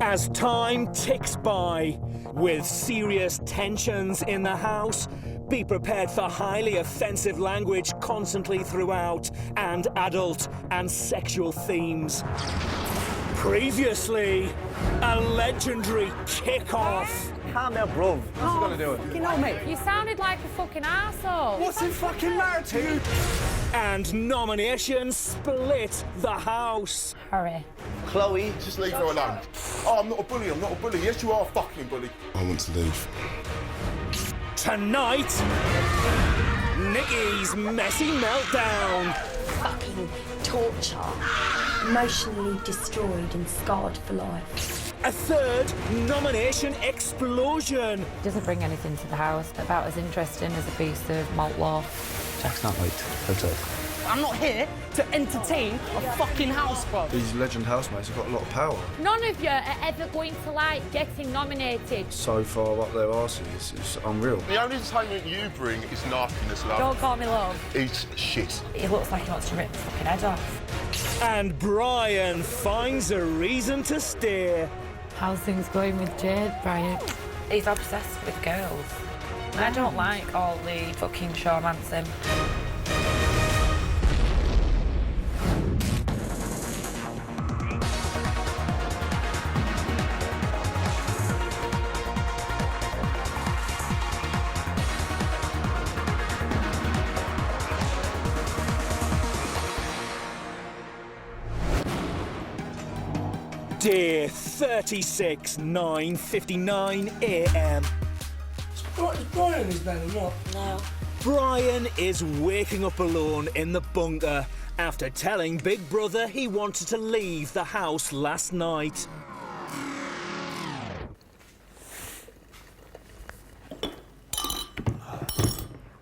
As time ticks by, with serious tensions in the house, be prepared for highly offensive language constantly throughout, and adult and sexual themes. Previously, a legendary kick-off. Calm down, bruv. What's he gonna do it? You know me. You sounded like a fucking arsehole. What's the fucking matter to you? And nominations split the house. Hurry. Chloe. Just leave her alone. Oh, I'm not a bully, I'm not a bully. Yes, you are a fucking bully. I want to leave. Tonight, Nikki's messy meltdown. Fucking torture. Emotionally destroyed and scarred for life. A third nomination explosion. Doesn't bring anything to the house, but about as interesting as a piece of malt loaf. Jack's not right. Outside. I'm not here to entertain a fucking house, bro. These legend housemates have got a lot of power. None of you are ever going to like getting nominated. So far up their arses, it's unreal. The only entertainment you bring is nastiness, love. Don't call me love. Eat shit. He looks like he wants to rip the fucking head off. And Brian finds a reason to stare. How's things going with Jade, Brian? He's obsessed with girls. I don't like all the fucking showmancing. Day 36, 9:59 a.m. Is Brian in his bed or what? No. Brian is waking up alone in the bunker after telling Big Brother he wanted to leave the house last night.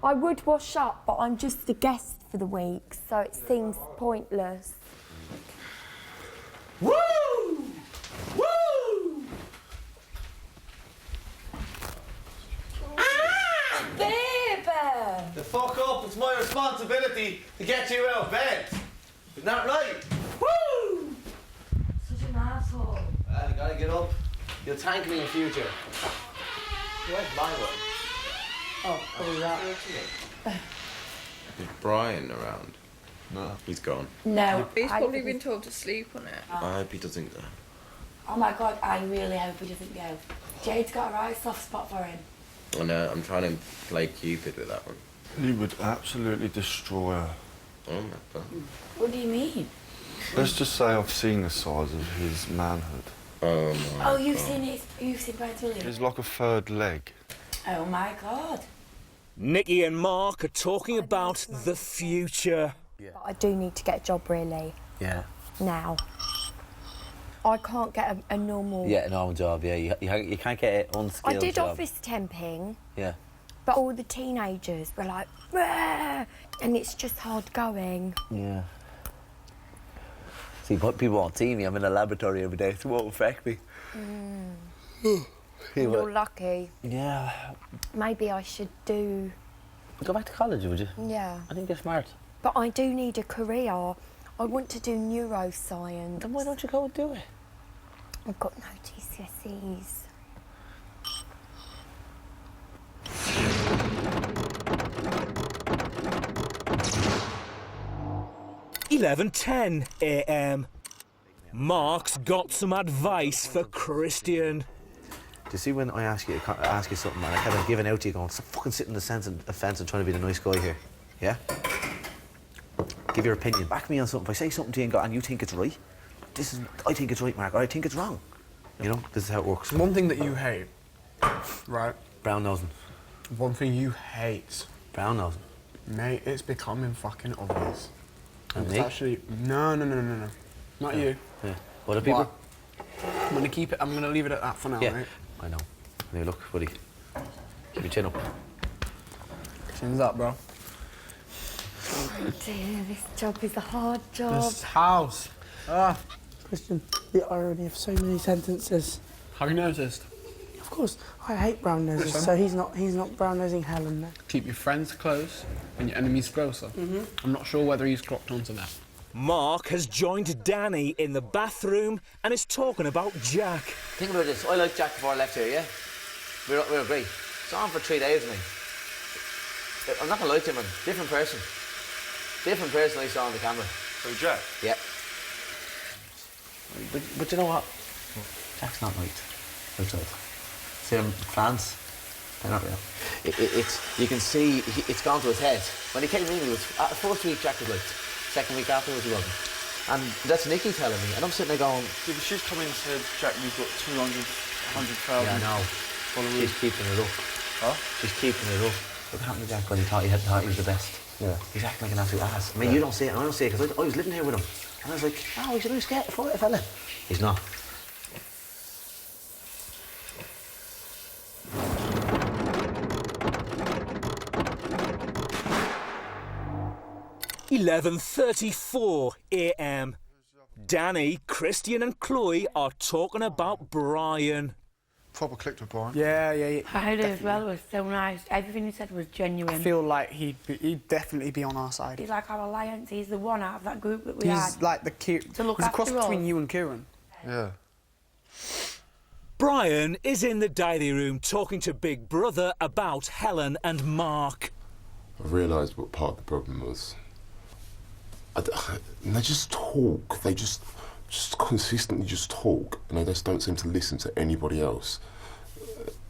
I would wash up, but I'm just a guest for the week, so it seems pointless. Woo! Woo! Baby! The fuck up. It's my responsibility to get you out of bed. Isn't that right? Woo! Such an asshole. You gotta get up. You'll thank me in future. You went my way. Oh, probably that. Is Brian around? No. He's gone. No. He's I probably wouldn't- been told to sleep on it. I hope he doesn't go. Oh my God, I really hope he doesn't go. Jade's got a right soft spot for him. I know, I'm trying to play Cupid with that one. He would absolutely destroy her. Oh, my God. What do you mean? Let's just say I've seen the size of his manhood. Oh, my Oh, you've God. seen it. You've seen Prince William. He's like a third leg. Oh my God. Nikki and Mark are talking about the future. But I do need to get a job really Yeah. now. I can't get a normal. Yeah, normal job. Yeah, you can't get an unskilled I did job. office temping, Yeah. but all the teenagers were like, "Rah!" and it's just hard going. Yeah. See, but people won't see me. I'm in a laboratory every day, so it won't affect me. You're lucky. Yeah. Maybe I should do. Go back to college, would you? Yeah. I think you're smart. But I do need a career. I want to do neuroscience. Then why don't you go and do it? I've got no GCSEs. (11:10 a.m. Mark's got some advice for Christian. Do you see when I ask you something and I kind of giving out to you going, stop fucking sitting on the fence and trying to be the nice guy here? Yeah? Give your opinion. Back me on something. If I say something to you and you think it's right, I think it's right, Mark, or I think it's wrong. You know, this is how it works. One thing that you hate, right? Brown nosing. One thing you hate, Brown nosing. mate, it's becoming fucking obvious. And It's me? actually no. Not you. Yeah. What are people? I'm gonna keep it. I'm gonna leave it at that for now, Yeah. right? I know. Now look, buddy. Keep your chin up. Chin's up, bro. Oh dear, this job is a hard job. This house. Christian, the irony of so many sentences. Have you noticed? Of course, I hate brown noses, Listen. so he's not brown nosing Helen then. Keep your friends close and your enemies closer. I'm not sure whether he's clocked onto that. Mark has joined Danny in the bathroom and is talking about Jack. Think about this. I liked Jack before I left here, yeah? We were great. It's on for 3 days, mate. I'm not gonna lie to you, man. Different person. Different person I saw on the camera. So Jack? Yeah. But you know what? Jack's not right. Outside. See him, fans? They're not real. It's you can see it's gone to his head. When he came in, he was first week Jack was liked. Second week afterwards he wasn't. And that's Nikki telling me. And I'm sitting there going, Yeah, but she's come in and said, Jack, we've got 100,000 yeah, I know. followers. She's keeping it up. Huh? She's keeping it up. What happened to Jack when he thought he was the best? Yeah. He's acting like an absolute ass. I mean, you don't see it, and I don't see it, because I was living here with him. And I was like, oh, he's a nice guy, fella. He's not. $11:34 a.m. Danny, Christian and Chloe are talking about Brian. Proper clicked with Brian. Yeah. I heard it as well. It was so nice. Everything he said was genuine. I feel like he'd definitely be on our side. He's like our alliance. He's the one out of that group that we had. He's like the cute. To look He's a cross after us. between you and Kieran. Yeah. Brian is in the diary room talking to Big Brother about Helen and Mark. I realised what part of the problem was. They just talk. They just consistently just talk, and they just don't seem to listen to anybody else.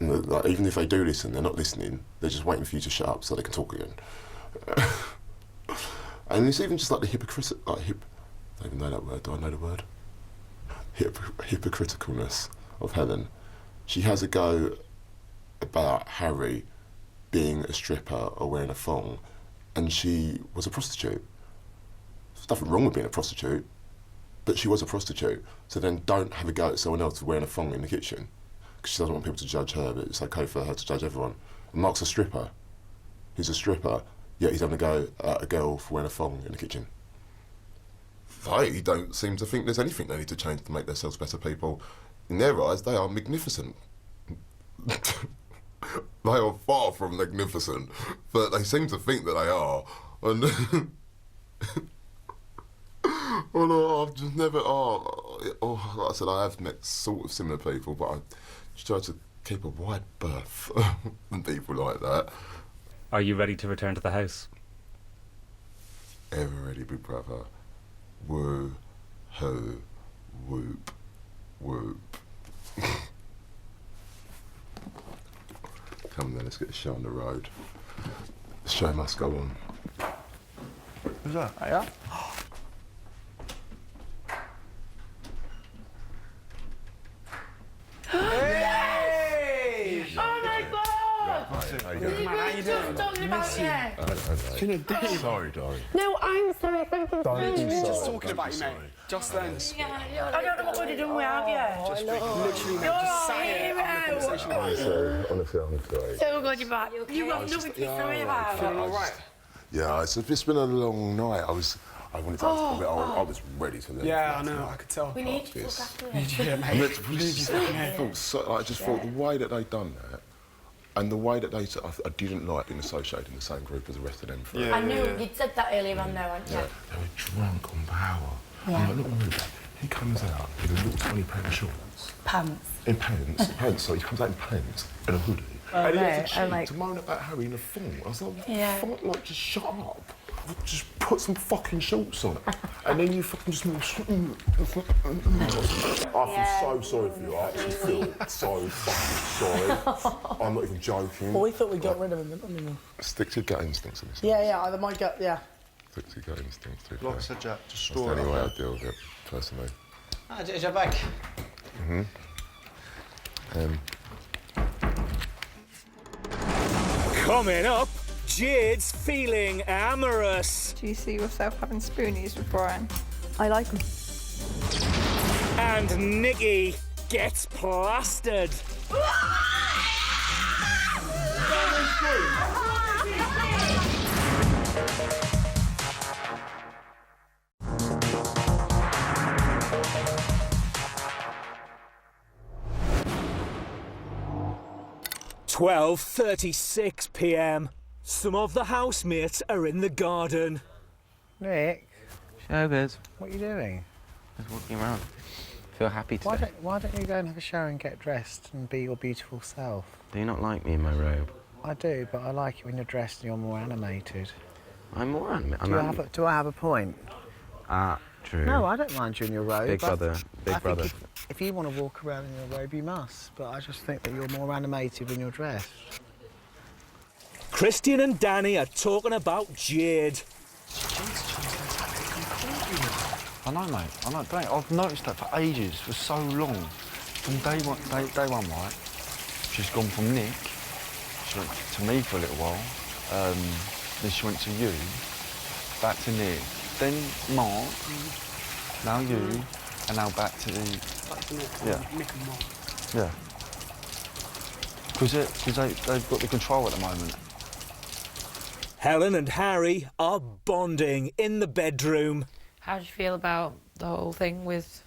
Like, even if they do listen, they're not listening. They're just waiting for you to shut up so they can talk again. And it's even just like the I don't even know that word. Do I know the word? Hypocriticalness of Helen. She has a go about Harry being a stripper or wearing a thong, and she was a prostitute. There's nothing wrong with being a prostitute, but she was a prostitute. So then don't have a go at someone else for wearing a thong in the kitchen, because she doesn't want people to judge her, but it's okay for her to judge everyone. And Mark's a stripper. He's a stripper, yet he's having a go at a girl for wearing a thong in the kitchen. They don't seem to think there's anything they need to change to make themselves better people. In their eyes, they are magnificent. They are far from magnificent, but they seem to think that they are. And oh no, I've just never. Like I said, I have met sort of similar people, but I just try to keep a wide berth from people like that. Are you ready to return to the house? Ever ready, big brother? Woo, ho, whoop, whoop. Come then, let's get the show on the road. The show must go on. Who's that? Oh, yeah? Hey! Oh my God! How you We doing? were just talking about you. Sorry, darling. No, I'm sorry. Thank you so much. Just talking about you, mate. Just then. I don't know what we'd have done without you. Literally, mate. Just sat here having a conversation about you. Honestly, I'm sorry. So glad you're back. You have nothing to be sorry about. Feeling all right? Yeah, it's been a long night. I wanted to I was ready to leave. Yeah, I know. I could tell. We need to look after you. Yeah, mate. I just thought the way that they'd done that, and the way that I didn't like being associated in the same group as the rest of them. I knew you'd said that earlier on, though, hadn't you? They were drunk on power. Yeah. I'm like, look, Ruben, he comes out in a little tiny pair of shorts. Pants. In pants, so he comes out in pants and a hoodie. And he has the cheek to moan about Harry in a thong. I was like, fuck, like, just shut up. Just put some fucking shorts on. And then you fucking just I feel so sorry for you. I actually feel so fucking sorry. I'm not even joking. Well, we thought we got rid of him, didn't we? Stick to your gut instincts in this. Yeah, I might get, yeah. Stick to your gut instincts. Like I said, Jack, just That's store the it only way up I deal with it, personally. Ah, is your back? Coming up, Jade's feeling amorous. Do you see yourself having spoonies with Brian? I like him. And Nikki gets plastered. $12:36 p.m. Some of the housemates are in the garden. Nick, Hello, Biz. What are you doing? Just walking around. Feel happy today. Why don't you go and have a shower and get dressed and be your beautiful self? Do you not like me in my robe? I do, but I like it when you're dressed and you're more animated. I'm more animated. Do I have a point? True. No, I don't mind you in your robe. Big brother. Big brother. If you want to walk around in your robe, you must. But I just think that you're more animated when you're dressed. Christian and Danny are talking about Jade. I know, mate. I know. I've noticed that for ages, for so long. From day one, right? She's gone from Nick. She went to me for a little while. Then she went to you. Back to Nick. Then Mark. Now you. And now back to the. Nick and Mark. Yeah. Because they've got the control at the moment. Helen and Harry are bonding in the bedroom. How do you feel about the whole thing with,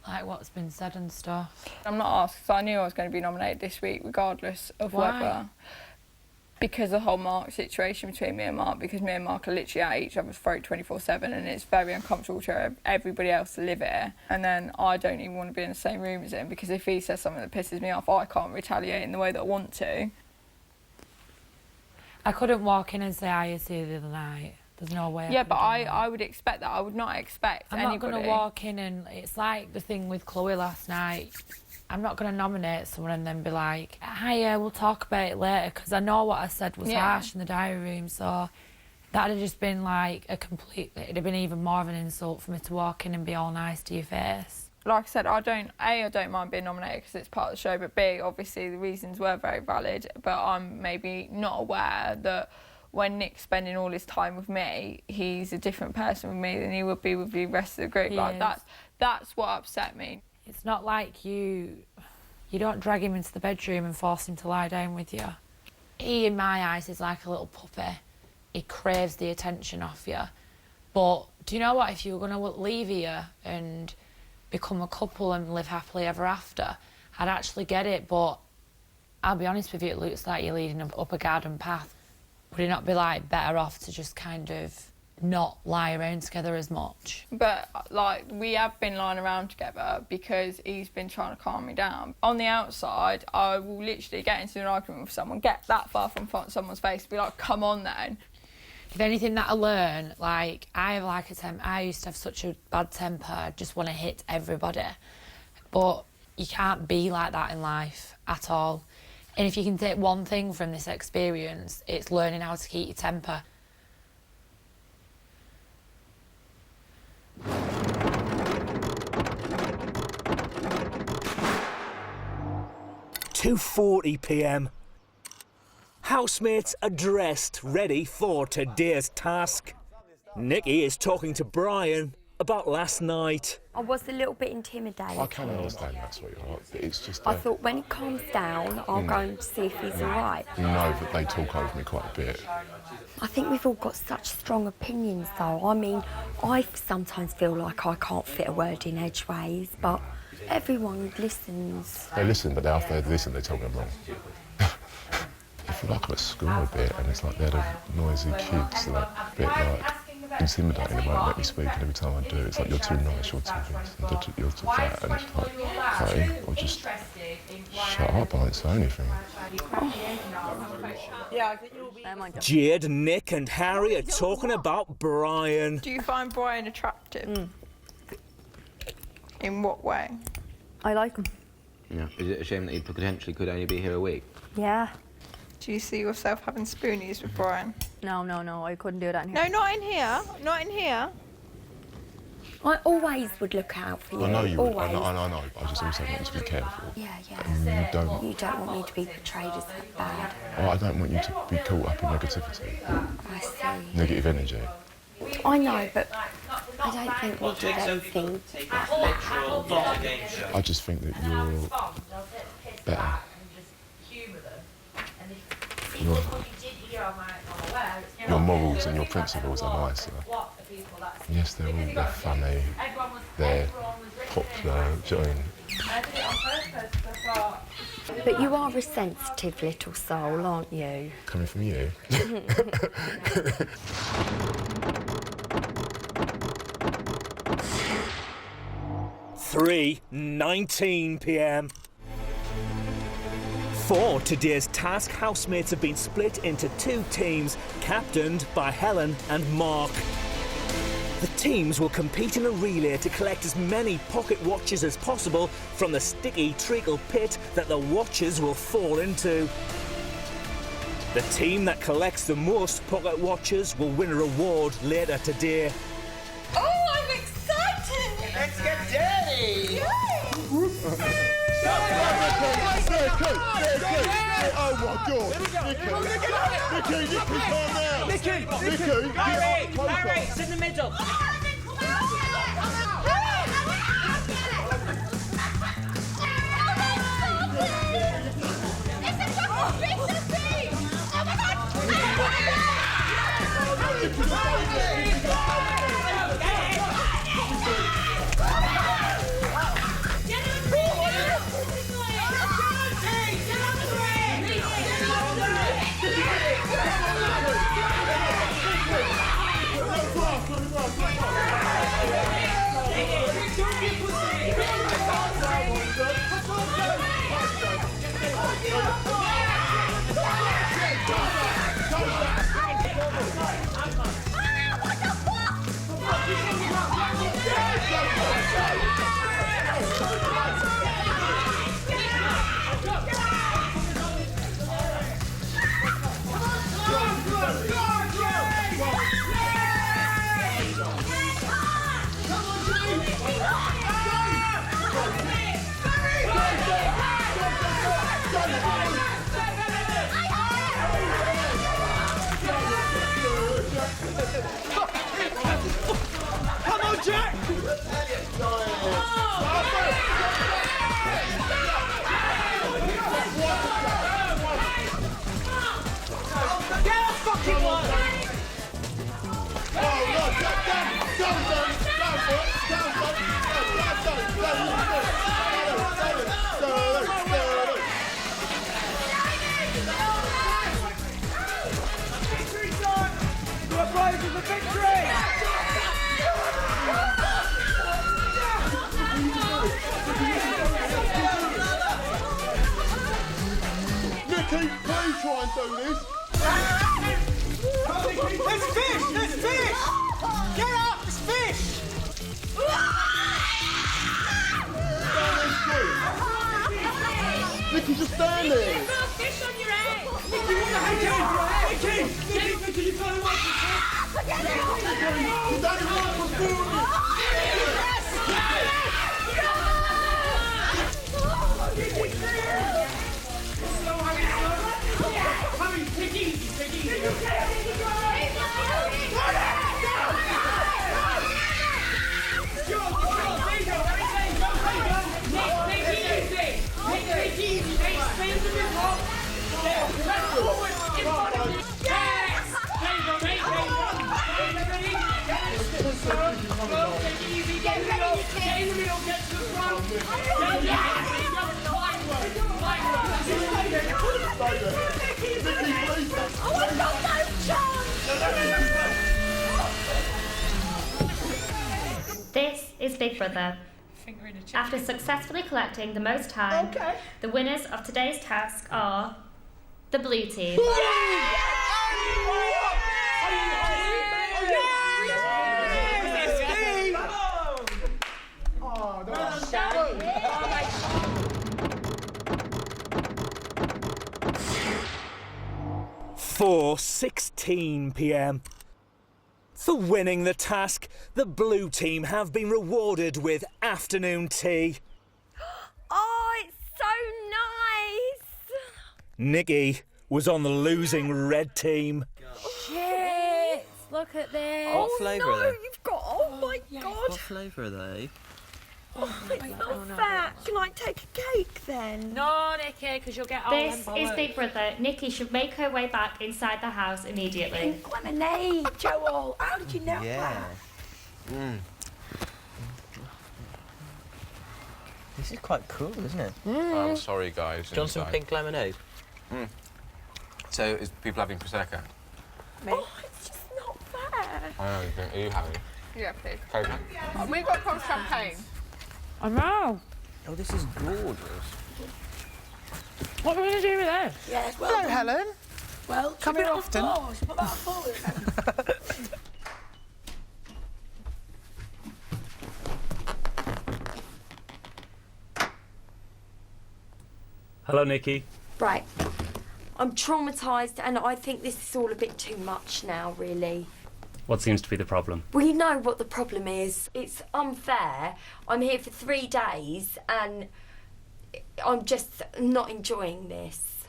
like, what's been said and stuff? I'm not asked because I knew I was going to be nominated this week regardless of whether. Because the whole Mark situation between me and Mark, because me and Mark are literally at each other's throat 24/7 and it's very uncomfortable to everybody else to live here. And then I don't even want to be in the same room as him because if he says something that pisses me off, I can't retaliate in the way that I want to. I couldn't walk in and say hi to you the other night. There's no way. Yeah, but I would expect that. I would not expect anybody. I'm not going to walk in and it's like the thing with Chloe last night. I'm not going to nominate someone and then be like, hiya, we'll talk about it later, because I know what I said was harsh in the diary room, so that'd have just been like it'd have been even more of an insult for me to walk in and be all nice to your face. Like I said, I don't mind being nominated because it's part of the show, but B, obviously the reasons were very valid, but I'm maybe not aware that when Nick's spending all his time with me, he's a different person with me than he would be with the rest of the group. That's what upset me. It's not like you don't drag him into the bedroom and force him to lie down with you. He, in my eyes, is like a little puppy. He craves the attention off you. But do you know what? If you were going to leave here and become a couple and live happily ever after, I'd actually get it. But I'll be honest with you, it looks like you're leading up a garden path. Would it not be like better off to just kind of not lie around together as much? But like we have been lying around together because he's been trying to calm me down. On the outside, I will literally get into an argument with someone, get that far from someone's face, be like, come on then. If anything that I learn, like I have like a temper. I used to have such a bad temper. I just want to hit everybody. But you can't be like that in life at all. And if you can take one thing from this experience, it's learning how to keep your temper. 2:40 p.m. Housemates are dressed, ready for today's task. Nikki is talking to Brian about last night. I was a little bit intimidated. I can understand that, sweetheart, but it's just... I thought when it calms down, I'll go and see if he's all right. You know that they talk over me quite a bit. I think we've all got such strong opinions, though. I mean, I sometimes feel like I can't fit a word in edgeways, but everyone listens. They listen, but after they listen, they tell me I'm wrong. I feel like I'm at school a bit, and it's like they're the noisy kids, and a bit like intimidating. They won't let me speak, and every time I do, it's like, you're too nice, you're too this, and you're too that, and it's like, okay, I'll just shut up, I won't say anything. Jade, Nick and Harry are talking about Brian. Do you find Brian attractive? In what way? I like him. Yeah. Is it a shame that he potentially could only be here a week? Yeah. Do you see yourself having spoonies with Brian? No, I couldn't do that in here. No, not in here. Not in here. I always would look out for you. I know you would. Always. I know. I just also want you to be careful. Yeah. You don't. You don't want me to be portrayed as that bad. I don't want you to be caught up in negativity. I see. Negative energy. I know, but I don't think we did anything like that. I just think that you're better. Your morals and your principles are nicer. Yes, they're funny, they're popular, do you know what I mean? But you are a sensitive little soul, aren't you? Coming from you. 3:19 p.m. For today's task, housemates have been split into 2 teams, captained by Helen and Mark. The teams will compete in a relay to collect as many pocket watches as possible from the sticky treacle pit that the watches will fall into. The team that collects the most pocket watches will win a reward later today. Oh, I'm excited! Let's get dirty! Oh my God! Nicky, calm down! Nicky! Larry, it's in the middle! Come on, Jack! Get a fucking one! We're playing for the victory! Nicky, please try and do this. There's fish! There's fish! Get up! There's fish! Nicky, just stand there. There's no fish on your head! Nicky, what the heck? Nicky, you can't watch You done it right for food. Take easy, take easy. This is Big Brother. After successfully collecting the most time, the winners of today's task are the blue team. For 16 p.m. For winning the task, the blue team have been rewarded with afternoon tea. Oh, it's so nice. Nicky was on the losing red team. Shit! Look at this. What flavour are they? You've got, oh my God. What flavour are they? Oh, it's not fair. Can I take a cake then? No, Nicky, because you'll get all This them is bollocks. Big Brother. Nikki should make her way back inside the house immediately. Pink lemonade, Joel. How did you know that? This is quite cool, isn't it? I'm sorry, guys. Do you want some pink lemonade? So, is people having Prosecco? Oh, it's just not fair. I know, are you having? Yeah, please. Coke? We've got cold champagne. I know. Oh, this is gorgeous. What are we going to do with this? Yes, well Hello, done. Helen. Well, Come here often. Put that forward. Hello, Nikki. Right. I'm traumatised and I think this is all a bit too much now, really. What seems to be the problem? Well, you know what the problem is. It's unfair. I'm here for 3 days and I'm just not enjoying this.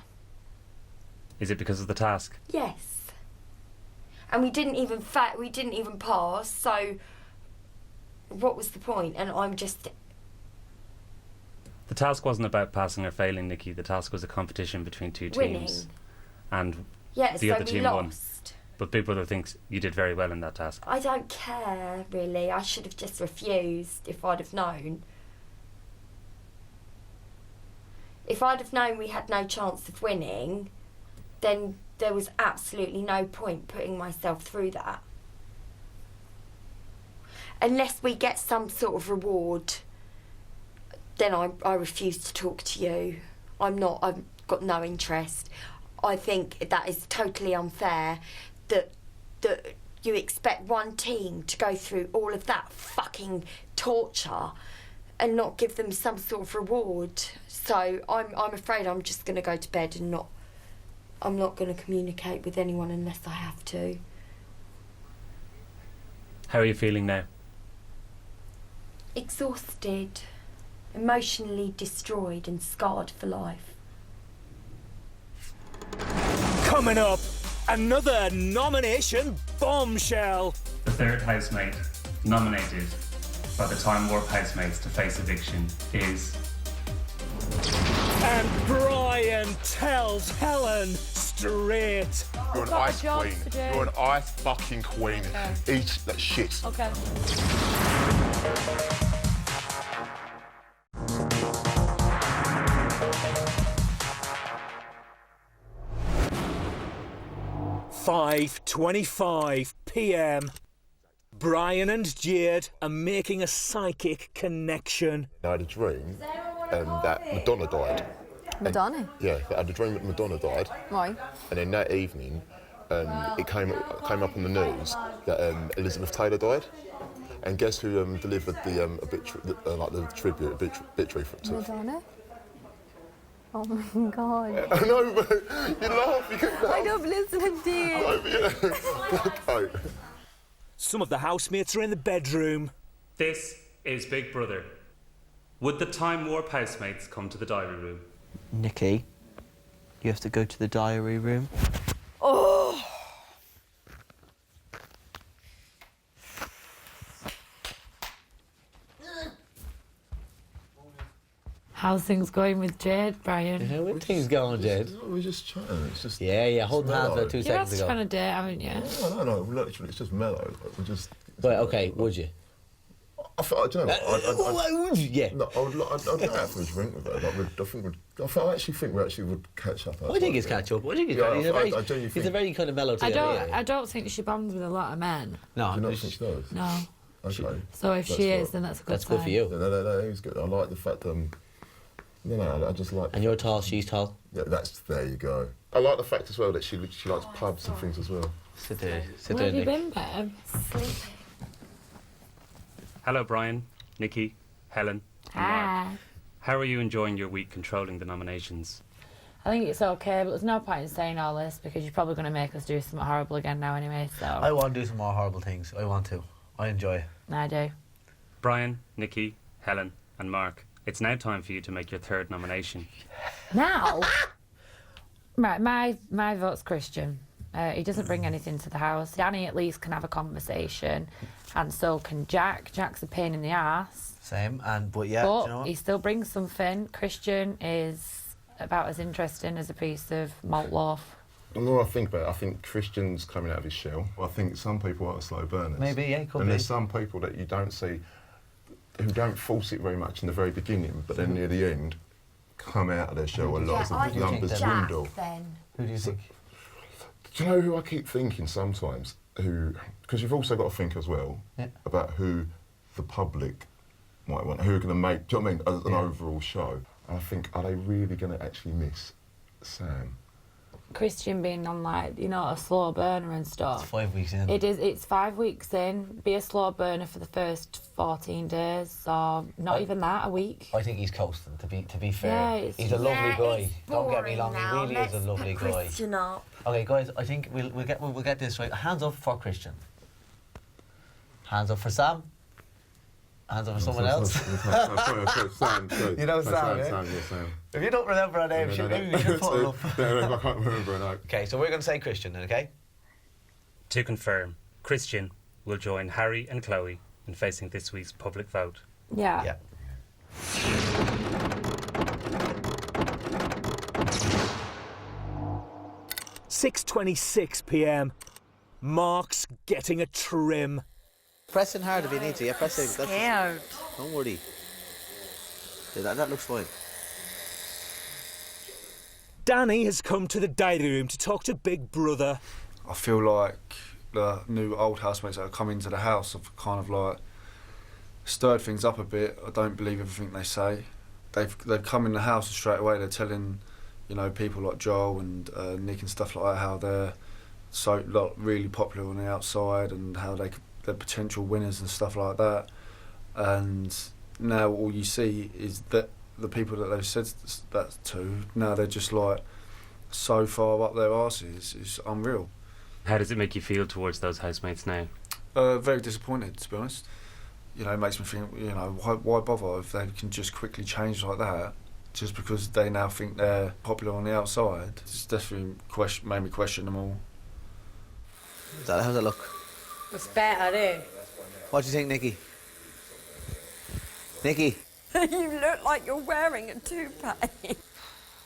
Is it because of the task? Yes. And we didn't even pass, so what was the point? And I'm just... The task wasn't about passing or failing, Nikki. The task was a competition between two Winning. teams. And Yeah, the so other we team lost. won. But Big Brother thinks you did very well in that task. I don't care, really. I should have just refused if I'd have known. If I'd have known we had no chance of winning, then there was absolutely no point putting myself through that. Unless we get some sort of reward, then I refuse to talk to you. I've got no interest. I think that is totally unfair that you expect one team to go through all of that fucking torture and not give them some sort of reward. So I'm afraid I'm just going to go to bed and I'm not going to communicate with anyone unless I have to. How are you feeling now? Exhausted, emotionally destroyed and scarred for life. Coming up, another nomination bombshell. The third housemate nominated by the Time Warp housemates to face eviction is... And Brian tells Helen straight. You're an got ice a job queen. to do. You're an ice fucking queen. Okay. Eat that shit. Okay. .25 p.m. Brian and Jade are making a psychic connection. I had a dream that Madonna died. Madonna? Yeah, I had a dream that Madonna died. Right. And then that evening, it came up on the news that Elizabeth Taylor died. And guess who delivered the obituary to her? Madonna? Oh my god. I know, but you laugh. You can't laugh. I don't listen to you. No, but yeah. Okay. Some of the housemates are in the bedroom. This is Big Brother. Would the Time Warp housemates come to the diary room? Nikki, you have to go to the diary room. Oh! How's things going with Jade, Brian? How are things going, Jed? We're just chatting. It's just. Yeah, holding hands about 2 You've seconds asked ago. on a date, haven't you? No, literally, it's just mellow. We're just. Right, okay, would you? I do you know what? Why would you? Yeah. No, I'd go out for a drink with her. I actually think we would catch up. I think it's catch up. I think it's he's a very kind of mellow together. I don't think she bonds with a lot of men. No, do you not think she does? No. Okay. So if she is, then that's a good That's good for you. Yeah, no, it's good. I like the fact I just like. And you're tall, she's tall. Yeah, there you go. I like the fact as well that she likes pubs and things as well. Sit there, Where have you Nick. been, babe? Sleeping. Hello, Brian, Nikki, Helen, and Hi. Mark. How are you enjoying your week controlling the nominations? I think it's okay, but there's no point in saying all this because you're probably going to make us do something horrible again now anyway, so... I want to do some more horrible things. I want to. I enjoy it. I do. Brian, Nikki, Helen, and Mark, it's now time for you to make your third nomination. Now? Right, my vote's Christian. He doesn't bring anything to the house. Danny at least can have a conversation, and so can Jack. Jack's a pain in the arse. Same, but yeah, But do you know what? he still brings something. Christian is about as interesting as a piece of malt loaf. The more I think about it, I think Christian's coming out of his shell. I think some people are slow burners. Maybe, yeah, could And be. there's some people that you don't see who don't force it very much in the very beginning, but then near the end come out of their shell a lot. I As think numbers Jack, dwindle. then. Who do you think? Do you know who I keep thinking sometimes? Because you've also got to think as well about who the public might want, who are going to make, do you know what I mean, an overall show. And I think, are they really going to actually miss Sam? Christian being on, like, you know, a slow burner and stuff. It's 5 weeks in. It is. It's 5 weeks in. Be a slow burner for the first 14 days, or not even that, a week. I think he's coasting. To be fair, Yeah, he's a lovely guy. Don't get me wrong, now. he really is a lovely Let's put guy. Christian up. Okay, guys, I think we'll get this right. Hands up for Christian. Hands up for Sam. Hands up for someone else. Sam. You know Sam, yeah? Sam. If you don't remember her name, maybe we should put her up. I can't remember her name. Okay, so we're going to say Christian, then, okay? To confirm, Christian will join Harry and Chloe in facing this week's public vote. Yeah. Yeah. £6:26 p.m. Mark's getting a trim. Press in hard if you need to. Yeah, press in. Scared. Don't worry. Yeah, that looks fine. Danny has come to the diary room to talk to Big Brother. I feel like the new old housemates that have come into the house have kind of like stirred things up a bit. I don't believe everything they say. They've come in the house and straight away they're telling, you know, people like Joel and Nick and stuff like that how they're so like, really popular on the outside and how they're potential winners and stuff like that. And now all you see is that the people that they've said that to, now they're just like so far up their arses, it's unreal. How does it make you feel towards those housemates now? Very disappointed, to be honest. You know, it makes me think, you know, why bother if they can just quickly change like that just because they now think they're popular on the outside. It's definitely made me question them all. How's that look? It's better, eh? What do you think, Nikki? Nikki? You look like you're wearing a toupee.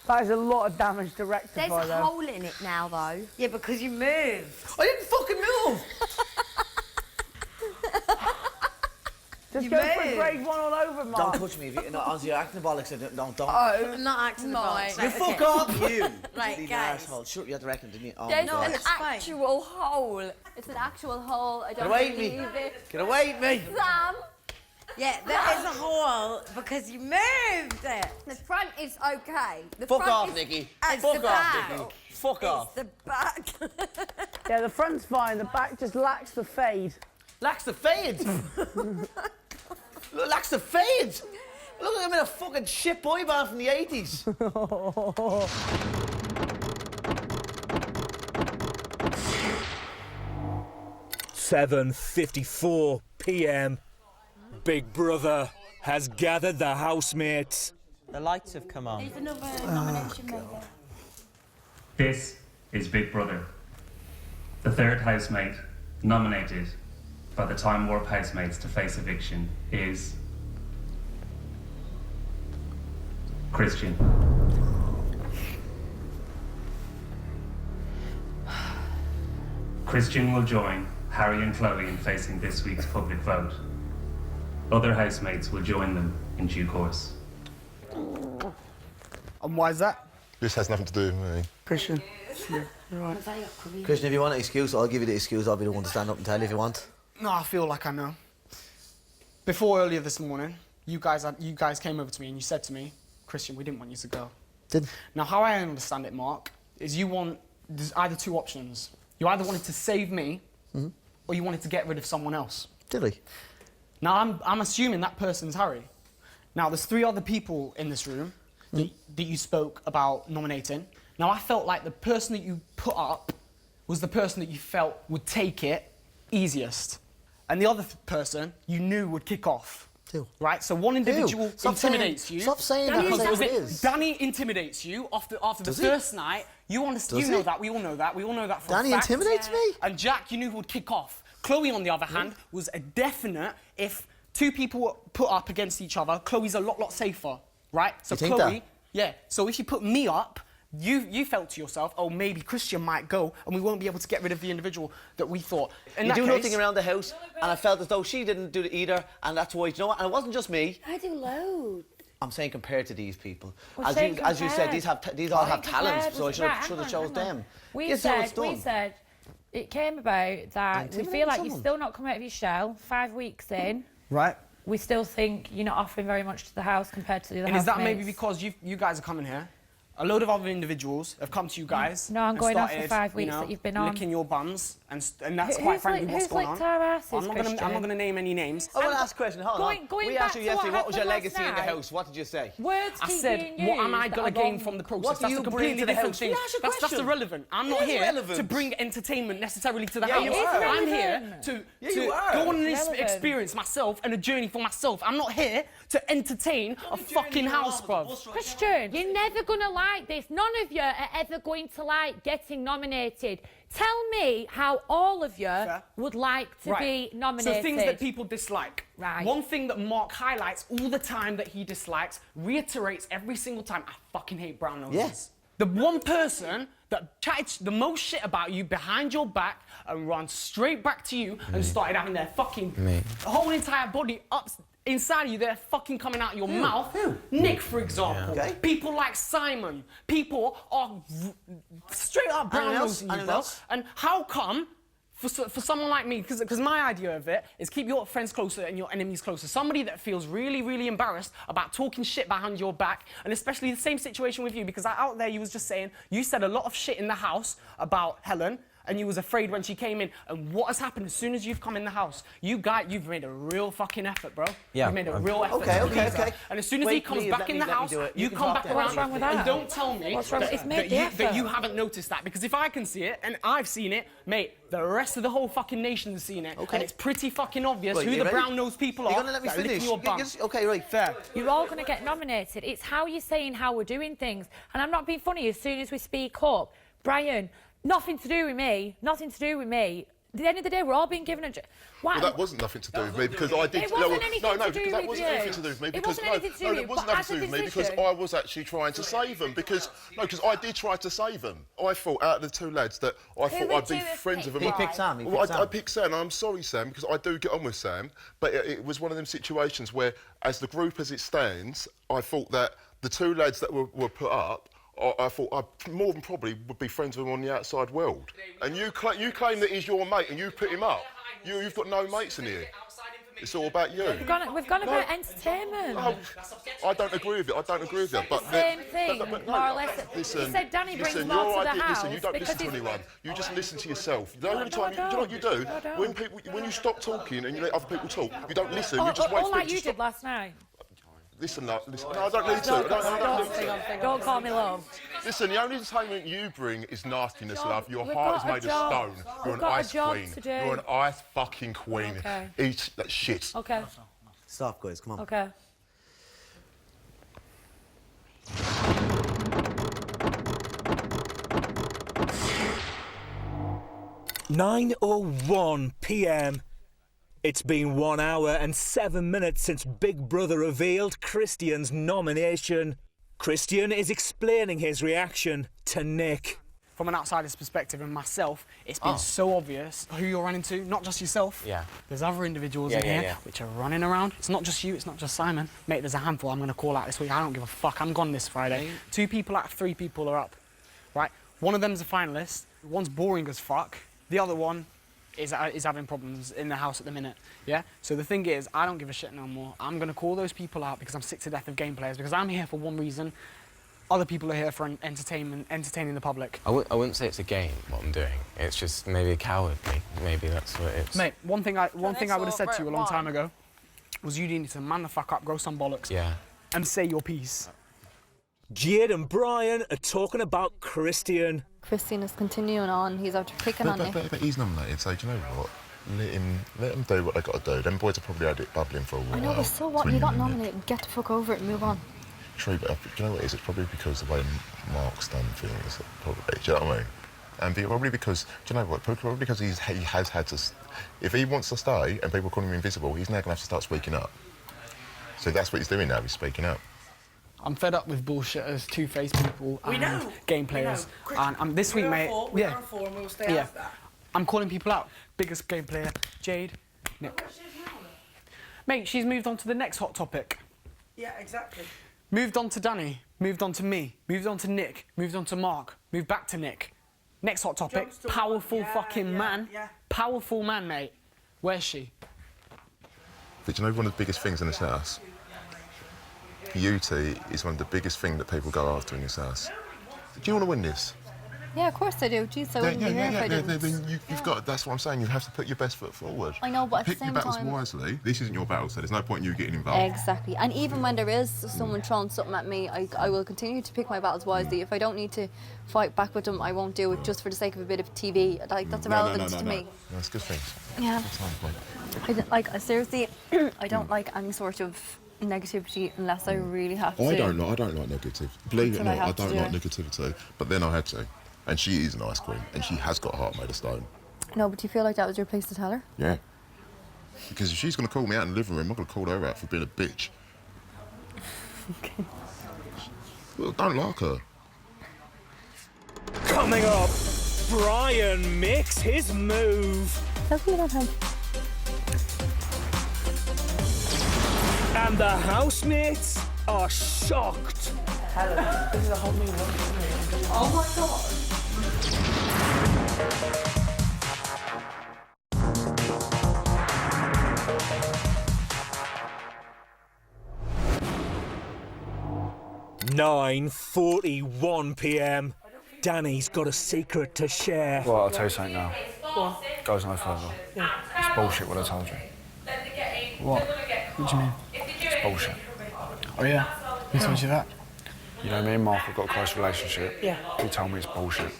That is a lot of damage to rectify, There's a though. hole in it now, though. Yeah, because you moved. I didn't fucking move! Just You go for moved. grade 1 all over, Mark. Don't touch me. If you, no, honestly, you're acting about like don't. Oh, I'm not acting the box. You fuck off, you! Right, Bleeding guys. arsehole. Sure, you had to reckon, didn't you? Oh, There's my God. an actual hole. It's an actual hole. I Get don't away believe me. it. Get away me! Sam, Yeah, there is a hole because you moved it. the front is okay. The Fuck front off, is, Nikki. It's Fuck the off, back. Nikki. Fuck off. The back. Yeah, the front's fine. The back just lacks the fade. Lacks the fade! Look, lacks the fade! Look like I'm in a fucking shit boy band from the 80s. 7:54 p.m. Big Brother has gathered the housemates. The lights have come on. There's another nomination maybe. This is Big Brother. The third housemate nominated by the Time Warp housemates to face eviction is Christian. Christian will join Harry and Chloe in facing this week's public vote. Other housemates will join them in due course. And why is that? This has nothing to do with me. Christian. Yeah, you're right. Christian, if you want an excuse, I'll give you the excuse. I'll be the one to stand up and tell you if you want. No, I feel like I know. Before earlier this morning, you guys came over to me and you said to me, Christian, we didn't want you to go. Did? Now, how I understand it, Mark, is there's either two options. You either wanted to save me, or you wanted to get rid of someone else. Did he? Now, I'm assuming that person's Harry. Now, there's 3 other people in this room that you spoke about nominating. Now, I felt like the person that you put up was the person that you felt would take it easiest. And the other person you knew would kick off. Who? Right? So one individual intimidates you. Stop saying that. Because Say what it is. Danny intimidates you after the Does he? first night. You understand? Does You know he? that. We all know that. We all know that for Danny a fact. intimidates me? And Jack, you knew who would kick off. Chloe, on the other hand, was a definite. If 2 people were put up against each other, Chloe's a lot safer, right? So You think Chloe, that? yeah. So if you put me up, you felt to yourself, oh, maybe Christian might go, and we won't be able to get rid of the individual that we thought. In You that do case, nothing around the house, and I felt as though she didn't do it either, and that's why, you know what? And it wasn't just me. I do loads. I'm saying compared to these people. Well, As saying you said, compared. these all have Compared talents, so I was- should right, have hang chose on. them. We Here's how it's said done. it came about that we Intimidate feel like someone. you're still not coming out of your shell. 5 weeks in. Right. we still think you're not offering very much to the house compared to the other And is that housemates. maybe because you guys are coming here? A load of other individuals have come to you guys. No, I'm and going off started, for 5 weeks you know, that you've been on. licking your bums, and that's Who- quite who's frankly lick- what's who's going licked on. our asses, I'm not Christian? going to name any names. I want to ask a question. Hold on. Going We back asked you to yesterday, what what was your happened legacy in last the night. house? What did you say? Words I keep said, being what am used I that going are to gain wrong. from the process? What do That's you a bring completely to the different house? thing. Let me ask you a That's question. irrelevant. I'm It not is here relevant. to bring entertainment necessarily to the Yeah, house. you are. I'm here relevant. to you are. go on this Relevant. experience myself and a journey for myself. I'm not here to entertain a fucking house, bruv. Christian, you're never going to like this. None of you are ever going to like getting nominated. Tell me how all of you would like to be nominated. So things that people dislike. Right. One thing that Mark highlights all the time that he dislikes, reiterates every single time, I fucking hate brown noses. Yes. The one person that chatted the most shit about you behind your back and ran straight back to you and started having their fucking whole entire body up inside of you, they're fucking coming out your mouth. Nick, for example. Okay. People like Simon. People are straight up brown nosing you, Anyone bro. else? And how come, for someone like me, because my idea of it is keep your friends closer and your enemies closer. Somebody that feels really, really embarrassed about talking shit behind your back, and especially the same situation with you, because out there you was just saying, you said a lot of shit in the house about Helen, and you was afraid when she came in. And what has happened as soon as you've come in the house? You've made a real fucking effort, bro. Yeah. You've made a real effort. Okay, to okay, please her. okay. And as soon as he Wait, comes please, back let in me- the let me house, do it. you You can come talk back then. around. What's wrong with And that? don't tell me What's wrong with- that, it's made the that effort. you haven't noticed that. Because if I can see it, and I've seen it, mate, the rest of the whole fucking nation's seen it. Okay. And it's pretty fucking obvious Wait, who you the ready? brown-nosed people You're are gonna let me that are licking finish. your bum. Okay, right. Fair. You're all going to get nominated. It's how you're saying how we're doing things. And I'm not being funny. As soon as we speak up, Brian, nothing to do with me. Nothing to do with me. At the end of the day, we're all being given a... Why? Well, that wasn't nothing to do with me because I did. It wasn't no, anything no, to no, do because that with wasn't you. anything to do with me. It Because wasn't anything to do no, with it you, wasn't but nothing to do as a with me because physician- I was actually trying to save them. Because I did try to save them. I thought out of the two lads that I thought would I'd be you have friends with them. picked? He picked Sam. Well, I picked Sam, and I'm sorry, Sam, because I do get on with Sam. But it was one of them situations where, as the group as it stands, I thought that the two lads that were put up, I thought I more than probably would be friends with him on the outside world. And you claim that he's your mate, and you put him up. You've got no mates in here. It's all about you. We've gone about entertainment. No, I don't agree with it. I don't agree with it. But Same thing, more or less. Listen, He said Danny brings listen, more your to the idea- house Listen, you don't because listen to he's- anyone. You just listen to yourself. The only no, time, I you know what you do? don't. I don't. When you stop talking and you let other people talk, you don't listen. You just All wait for like it to you stop. did last night. Listen, no, listen. No, I don't need to. I don't need to. Don't call me love. Listen, the only entertainment you bring is nastiness, John, love. Your we've heart is got a made job. of stone. You're We've an got a ice job queen. to do. You're an ice fucking queen. Okay. Eat that shit. Okay. Stop, guys. Come on. Okay. (9:01 p.m). It's been 1 hour and 7 minutes since Big Brother revealed Christian's nomination. Christian is explaining his reaction to Nick. From an outsider's perspective and myself, it's been so obvious who you're running to, not just yourself. Yeah. There's other individuals in here which are running around. It's not just you, it's not just Simon. Mate, there's a handful I'm going to call out this week. I don't give a fuck. I'm gone this Friday. 2 people out of 3 people are up, right? One of them's a finalist. One's boring as fuck. The other one is having problems in the house at the minute, yeah? So the thing is, I don't give a shit no more. I'm going to call those people out because I'm sick to death of game players, because I'm here for one reason. Other people are here for entertaining the public. I wouldn't say it's a game, what I'm doing. It's just maybe cowardly. Maybe that's what it is. Mate, one thing I would have said to you a long time ago was you need to man the fuck up, grow some bollocks, and say your piece. Jade and Brian are talking about Christian. Christian is continuing on. He's out picking on Nick. But he's nominated, so do you know what? Let him do what they got to do. Them boys have probably had it bubbling for a while. I know, but so what? You got nominated. Get the fuck over it and move on. True, but do you know what it is? It's probably because of the way Mark's done things. Probably, do you know what I mean? And probably because, do you know what? Probably because he has had to. If he wants to stay and people call him invisible, he's now going to have to start speaking up. So that's what he's doing now. He's speaking up. I'm fed up with bullshitters, two-faced people, and game players. And this week, mate, We're on 4 and we'll stay after that. I'm calling people out. Biggest game player, Jade, Nick. Mate, she's moved on to the next hot topic. Yeah, exactly. Moved on to Danny, moved on to me, moved on to Nick, moved on to Mark, moved back to Nick. Next hot topic, powerful fucking man. Powerful man, mate. Where's she? But you know one of the biggest things in this house? Beauty is one of the biggest things that people go after in this house. Do you want to win this? Yeah, of course I do. Jeez, I wouldn't be here if I didn't. Then you've got. That's what I'm saying. You have to put your best foot forward. I know, but at the pick same your battles time... wisely. This isn't your battle, so there's no point in you getting involved. Exactly. And even when there is someone throwing something at me, I will continue to pick my battles wisely. If I don't need to fight back with them, I won't do it just for the sake of a bit of TV. Like, that's irrelevant to me. No, that's good things. Yeah. Good time, boy. I don't, like, seriously, I don't like any sort of negativity unless I really have to. I don't like negative. Believe it or Until I not, I have to don't do like it. negativity. But then I had to. And she is an ice queen, and she has got a heart made of stone. No, but do you feel like that was your place to tell her? Yeah. Because if she's going to call me out in the living room, I'm going to call her out for being a bitch. Okay. Well, I don't like her. Coming up, Brian makes his move. Tell me about him. And the housemates are shocked. Helen, this is a whole new one for me. Oh my god. 9:41 p.m. Danny's got a secret to share. Well, I'll tell you something now. Goes no further. It's bullshit what I told you. What? What do you mean? It's bullshit. Oh yeah? Who told you that? You know, me and Mark have got a close relationship. Yeah. He told me it's bullshit.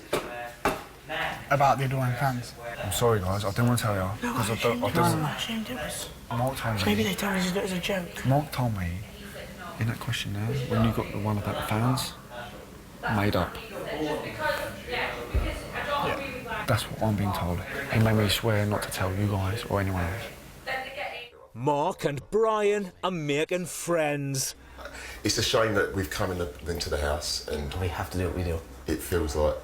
About the Adorn fans? I'm sorry, guys. I didn't want to tell you. Because I don't. Shame to us. Mark told me. Maybe they told us it as a joke. Mark told me in that question there, when you got the one about the fans, made up. Yeah. That's what I'm being told. He made me swear not to tell you guys or anyone else. Mark and Brian are making friends. It's a shame that we've come into the house and... We have to do what we do. It feels like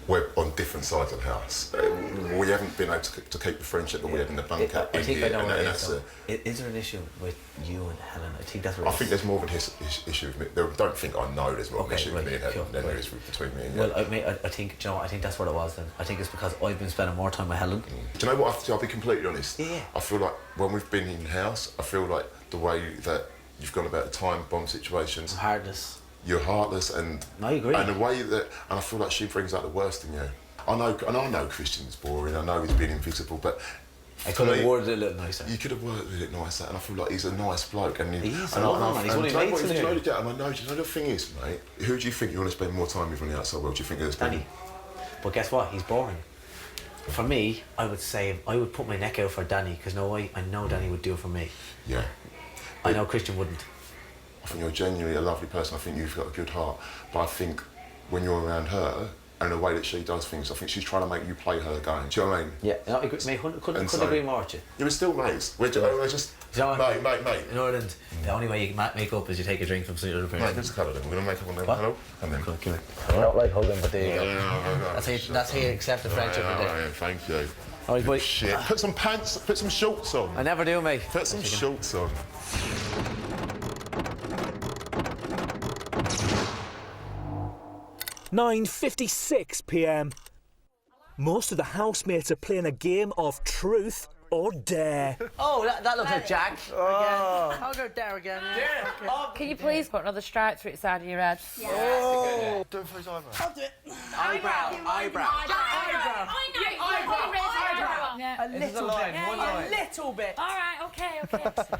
we're on different sides of the house. We haven't been able to keep the friendship that we had in the bunker. I think I know what it is. Is there an issue with you and Helen? I think that's what I think there's more of an issue with me. Don't think I know there's more of an issue with me and Helen than there is between me and you. Well, I think, do you know what, I think that's what it was then. I think it's because I've been spending more time with Helen. Do you know what? I'll be completely honest. Yeah. I feel like when we've been in the house, I feel like the way that you've gone about the time bomb situations. I'm heartless. You're heartless and... I agree. And the way that... And I feel like she brings out the worst in you. I know Christian's boring, I know he's been invisible, but... I could have worded it a little nicer. You could have worded it nicer, and I feel like he's a nice bloke. And he is, I love him, he's one of my mates in here. Do you know the thing is, mate, who do you think you want to spend more time with on the outside world? Do you think it's Danny. But guess what? He's boring. For me, I would put my neck out for Danny, because I know Danny would do it for me. Yeah. I know Christian wouldn't. I think you're genuinely a lovely person. I think you've got a good heart. But I think when you're around her, and the way that she does things, I think she's trying to make you play her game. Do you know what I mean? Yeah, no, I agree, mate, couldn't agree more with you. You were still mates. We're just... Mate. In Ireland, the only way you can make up is you take a drink from some other person. Mate, let's cuddle then. We're going to make up on them. What? Hello? Come in. Come here. I don't like hugging, but there you go. That's how you accept the friendship. Yeah, thank you. All right, boy. Shit. Put some pants, put some shorts on. I never do, mate. Put some shorts on. 9:56 p.m. Most of the housemates are playing a game of truth or dare. Oh, that looks like Jack. Oh. I'll go there again. Yeah. Oh, can you please put another stripe through the side of your head? Yeah. Oh, do it for his eyebrow. I'll do it. Eyebrow. A little bit. A little bit. All right, okay.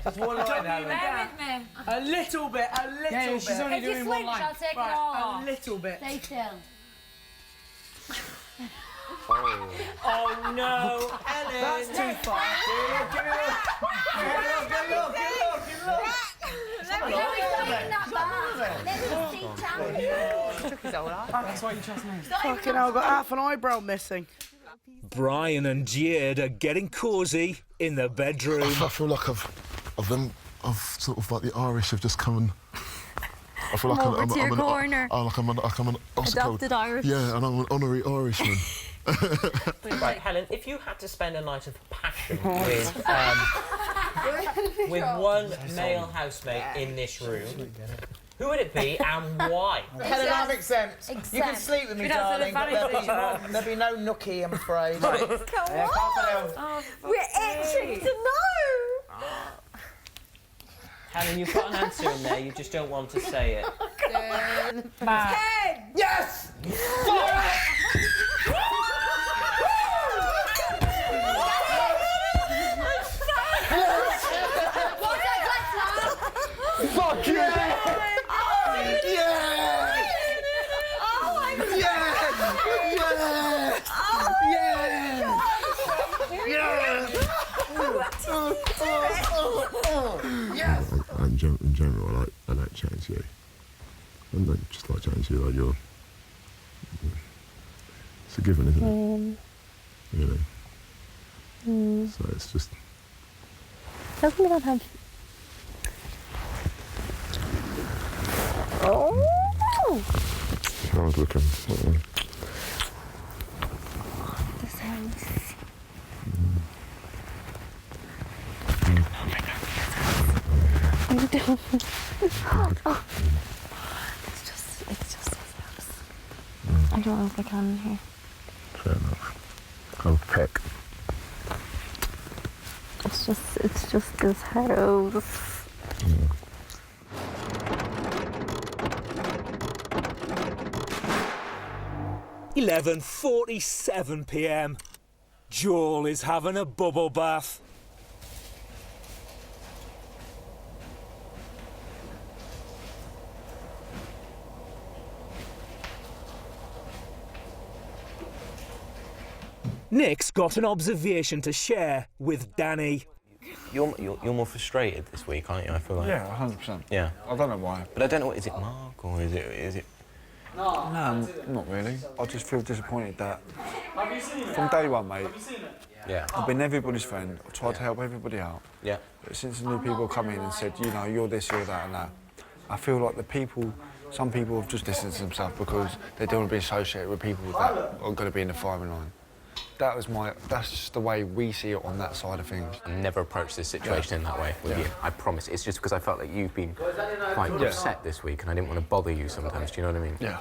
Just one line, Helen. Bear with me. A little bit. Yeah, bit. she's only doing one line. I'll take it all off. A little bit. Stay still. Oh no, Helen! That's too far. Give it up. That's why you trust me. Fucking hell, I've got half an eyebrow missing. Brian and Jade are getting cosy in the bedroom. I feel like I've sort of like the Irish have just come and... I feel like I'm an adopted Irish. Yeah, and I'm an honorary Irishman. Right, Helen, if you had to spend a night of passion with one male housemate in this room, who would it be and why? Helen, I'm exempt. You can sleep with me, darling, but there'll be no nookie, I'm afraid. Come on! We're itching to know! Helen, you've got an answer in there, you just don't want to say it. Matt. Yes! Fuck yeah! Oh, yeah! Oh my God! Yes! In general, I like chatting to you. I don't just like chatting to you, like you're... It's a given, isn't it? Really. So it's just... Doesn't that have... Oh! I was looking. This house. It's just this house. I don't know if I can in here. Fair enough. I'll pick. It's just this house. 11:47 p.m. Joel is having a bubble bath. Nick's got an observation to share with Danny. You're more frustrated this week, aren't you? I feel like. Yeah, 100%. Yeah. I don't know why. But I don't know. Is it Mark or is it? No, not really. I just feel disappointed that from day one, mate. Yeah. I've been everybody's friend. I've tried to help everybody out. Yeah. But since the new people come in and said, you know, you're this, you're that, and that, I feel like some people have just distanced themselves because they don't want to be associated with people that are going to be in the firing line. That's just the way we see it on that side of things. I never approached this situation in that way with you. I promise. It's just because I felt like you've been quite upset this week and I didn't want to bother you sometimes, do you know what I mean? Yeah.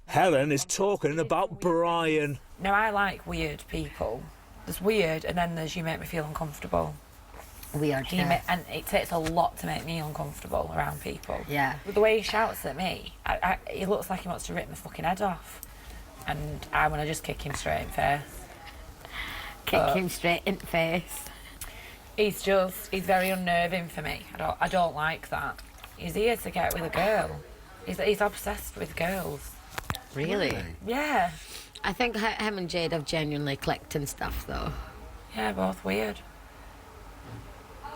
Helen is talking about Brian. Now, I like weird people. There's weird and then there's you make me feel uncomfortable. Weird, And it takes a lot to make me uncomfortable around people. Yeah. But the way he shouts at me, he looks like he wants to rip my fucking head off. And I want to just kick him straight in the face. Kick him straight in the face. He's very unnerving for me. I don't like that. He's here to get with a girl. He's obsessed with girls. Really? Yeah. I think him and Jade have genuinely clicked and stuff, though. Yeah, both weird.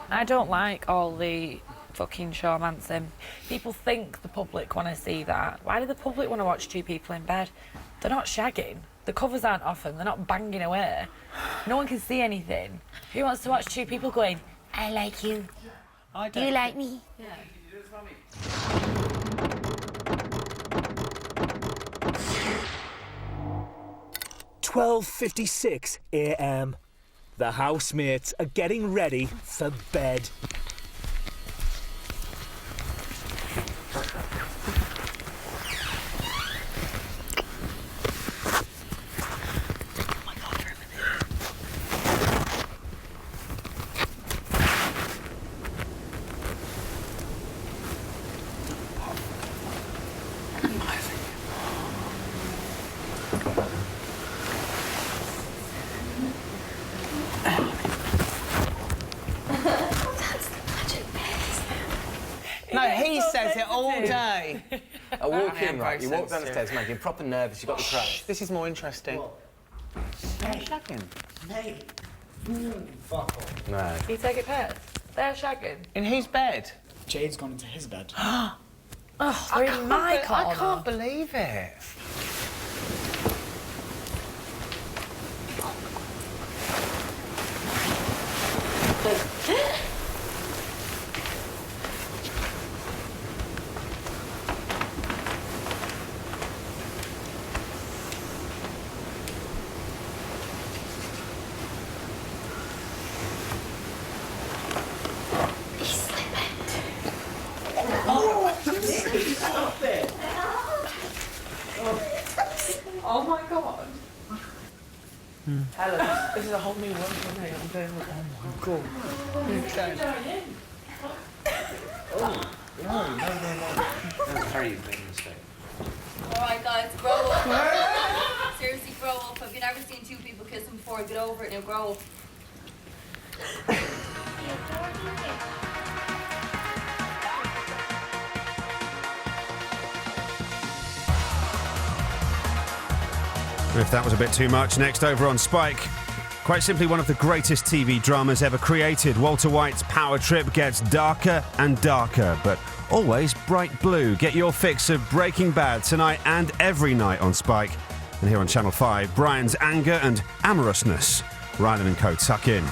I don't like all the fucking showmancing. People think the public want to see that. Why do the public want to watch two people in bed? They're not shagging. The covers aren't off them. They're not banging away. No one can see anything. Who wants to watch two people going, I like you. Do you like me? Yeah. 12:56 a.m. The housemates are getting ready for bed. No, he says it all day. I walk in, right, you walk down the stairs, man, you're proper nervous, you've got the crap. This is more interesting. They're shagging. Mate. Fuck off. No. You take it first. They're shagging. In whose bed? Jade's gone into his bed. Oh, they're in my corner. I can't believe it. Oh my god. Helen, this is a whole new world for me. I'm going, oh my god. No. That's Harry made a mistake. Alright guys, grow up. Seriously, grow up. Have you never seen two people kissing before? Get over it now, grow up. If that was a bit too much, next over on Spike. Quite simply one of the greatest TV dramas ever created. Walter White's power trip gets darker and darker, but always bright blue. Get your fix of Breaking Bad tonight and every night on Spike. And here on Channel 5, Brian's anger and amorousness. Rylan and Co. tuck in.